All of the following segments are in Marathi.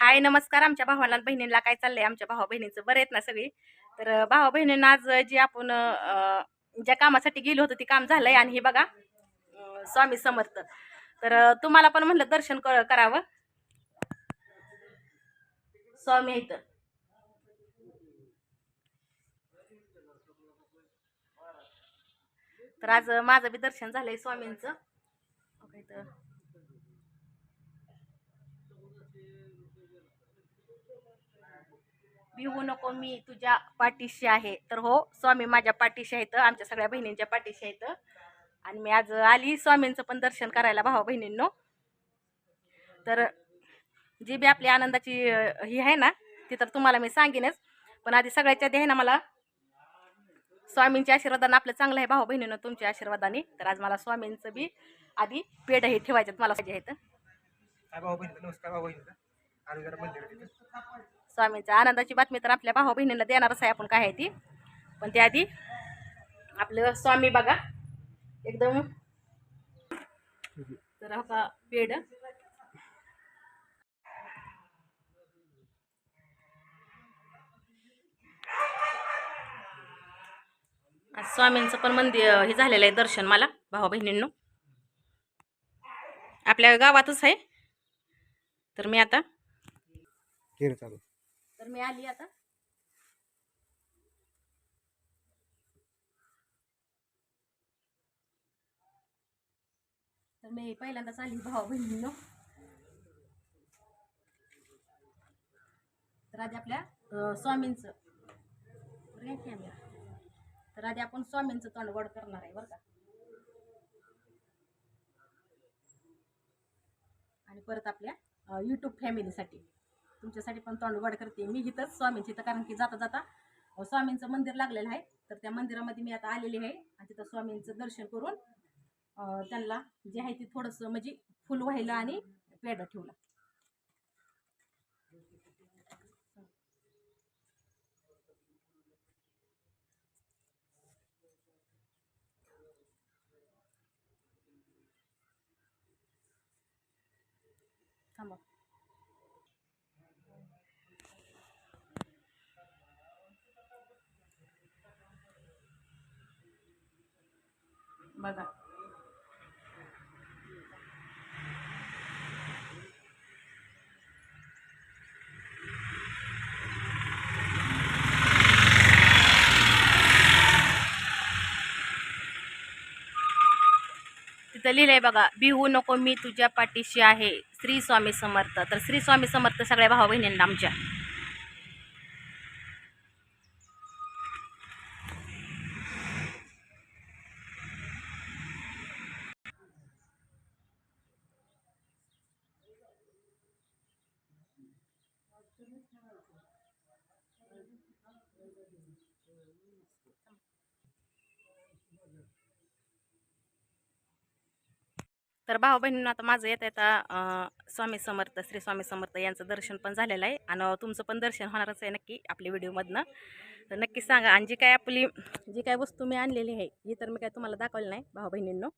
हाय नमस्कार. आमच्या भावाला आणि बहिणीला काय चाललंय? आमच्या भावा बहिणीचं बरे आहेत ना सगळी? तर भावा बहिणींना आज जे आपण ज्या कामासाठी गेलो होतो ते काम झालंय आणि हे बघा स्वामी समर्थ. तर तुम्हाला पण म्हणलं दर्शन करावं. स्वामी इथं तर आज माझं बी दर्शन झालंय स्वामींचं. बघा इथं. भिवू नको मी तुझ्या पाठीशी आहे. तर हो, स्वामी माझ्या पाठीशी आहेत, आमच्या सगळ्या बहिणींच्या पाठीशी आहेत. आणि मी आज आली स्वामींचं पण दर्शन करायला भावा बहिणींनो. तर जी बी आपली आनंदाची ही आहे ना ती तर तुम्हाला मी सांगेनच. पण आधी सगळ्याच्या आधी आहे ना मला स्वामींच्या आशीर्वादाने आपलं चांगलं आहे भाऊ बहिणीनं तुमच्या आशीर्वादाने. तर आज मला स्वामींचं बी आधी पेढ हे ठेवायच्यात मला पाहिजे आहेत. स्वामींच्या आनंदाची बातमी तर आपल्या भाऊ बहिणीला देणारच आहे आपण काय आहे ती. पण त्याआधी आपलं स्वामी बघा एकदम. तर हो का पेढ स्वामींचं पण मंदिर हे झालेलं आहे दर्शन मला भावा बहिणींनो आपल्या गावातच आहे. तर मी आता तर मी आली आता. तर मी पहिल्यांदाच आली भावा बहिणींनो. तर आधी आपल्या स्वामींचं कॅमेरा. तर आधी आपण स्वामींचं तोंड गोड करणार आहे बरं का. आणि परत आपल्या यूट्यूब फॅमिलीसाठी तुमच्यासाठी पण तोंड गोड करते मी इथंच स्वामींची. तर कारण की जाता जाता स्वामींचं मंदिर लागलेलं आहे. तर त्या मंदिरामध्ये मी आता आलेली आहे आणि तिथं स्वामींचं दर्शन करून त्यांना जे आहे ते थोडंसं म्हणजे फुल व्हायला आणि पेढा ठेवला. थांबा बघा. तिथं लिहिलंय बघा, भिवू नको मी तुझ्या पाठीशी आहे, श्री स्वामी समर्थ. तर श्री स्वामी समर्थ सगळ्या भावा बहिणींना आमच्या. तर भाऊ बहिणींना आता माझं येता येता स्वामी समर्थ श्री स्वामी समर्थ यांचं दर्शन पण झालेलं आहे आणि तुमचं पण दर्शन होणारच आहे नक्की आपल्या व्हिडिओमधनं. तर नक्की सांगा. आणि जी काय आपली जी काय वस्तू मी आणलेली आहे ही तर मी काय तुम्हाला दाखवली नाही भाऊ बहिणींनो.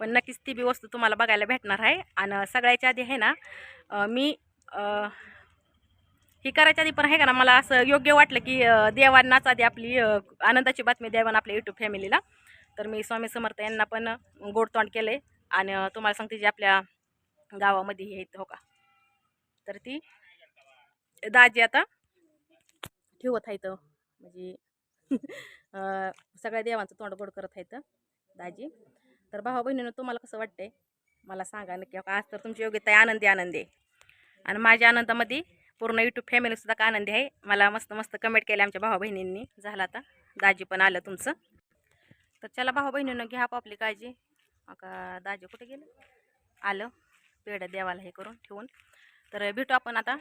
पण नक्कीच ती बी वस्तू तुम्हाला बघायला भेटणार आहे. आणि सगळ्याच्या आधी आहे ना मी ही करायच्या आधी पण आहे का ना मला असं योग्य वाटलं की देवांनाच आधी आपली आनंदाची बातमी द्यावं आपल्या यूट्यूब फॅमिलीला. तर मी स्वामी समर्थ यांना पण गोडतोंड केलं आहे. आणि तुम्हाला सांगते जे आपल्या गावामध्ये हे हो का. तर ती दाजी आता ठेवत आहेत म्हणजे सगळ्या देवांचं तोंड गोड करत आहेत दाजी. तर भावा बहिणीनं तुम्हाला कसं वाटतंय मला सांगा नक्की. आज तर तुमची योग्यता आहे, आनंदी आनंदी आहे. आणि माझ्या आनंदामध्ये पूर्ण यूट्यूब फॅमिलीसुद्धा का आनंदी आहे. मला मस्त मस्त कमेंट केले आमच्या भावा बहिणींनी. झालं आता दाजी पण आलं तुमचं. तर चला भावा बहिणीनं घ्या आपली काळजी. का दाजी कुठे गेलं? आलं पेढं देवाला हे करून ठेवून. तर भेटू आपण आता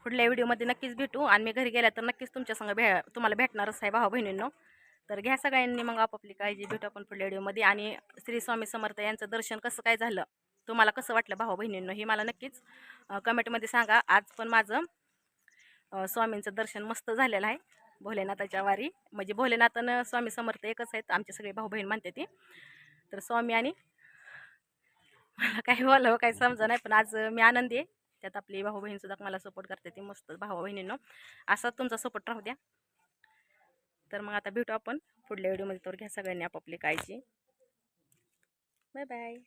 पुढल्या व्हिडिओमध्ये नक्कीच भेटू. आणि मी घरी गेल्या तर नक्कीच तुमच्या संग तुम्हाला भेटणारच आहे भावा बहिणींनो. तर घ्या सगळ्यांनी मग आपापली काळजी. भेटू आपण पुढल्या व्हिडिओमध्ये. आणि श्री स्वामी समर्थ यांचं दर्शन कसं काय झालं तुम्हाला कसं वाटलं भावा बहिणींनो हे मला नक्कीच कमेंटमध्ये सांगा. आज पण माझं स्वामींचं दर्शन मस्त झालेलं आहे भोलेनाथाच्या वारी. म्हणजे भोलेनाथानं स्वामी समर्थ एकच आहेत आमचे सगळे भाऊ बहीण म्हणते ती. तर स्वामी आणि मला काही बोलावं काही समजा नाही, पण आज मी आनंदी आहे. त्यात आपली भाऊ बहीण सुद्धा मला सपोर्ट करते, ती मस्त भाऊ बहिणींनो. असा तुमचा सपोर्ट राहू द्या. तर मग आता भेटू आपण पुढल्या व्हिडिओमध्ये. तर घ्या सगळ्यांनी आपापली काळजी. Bye bye.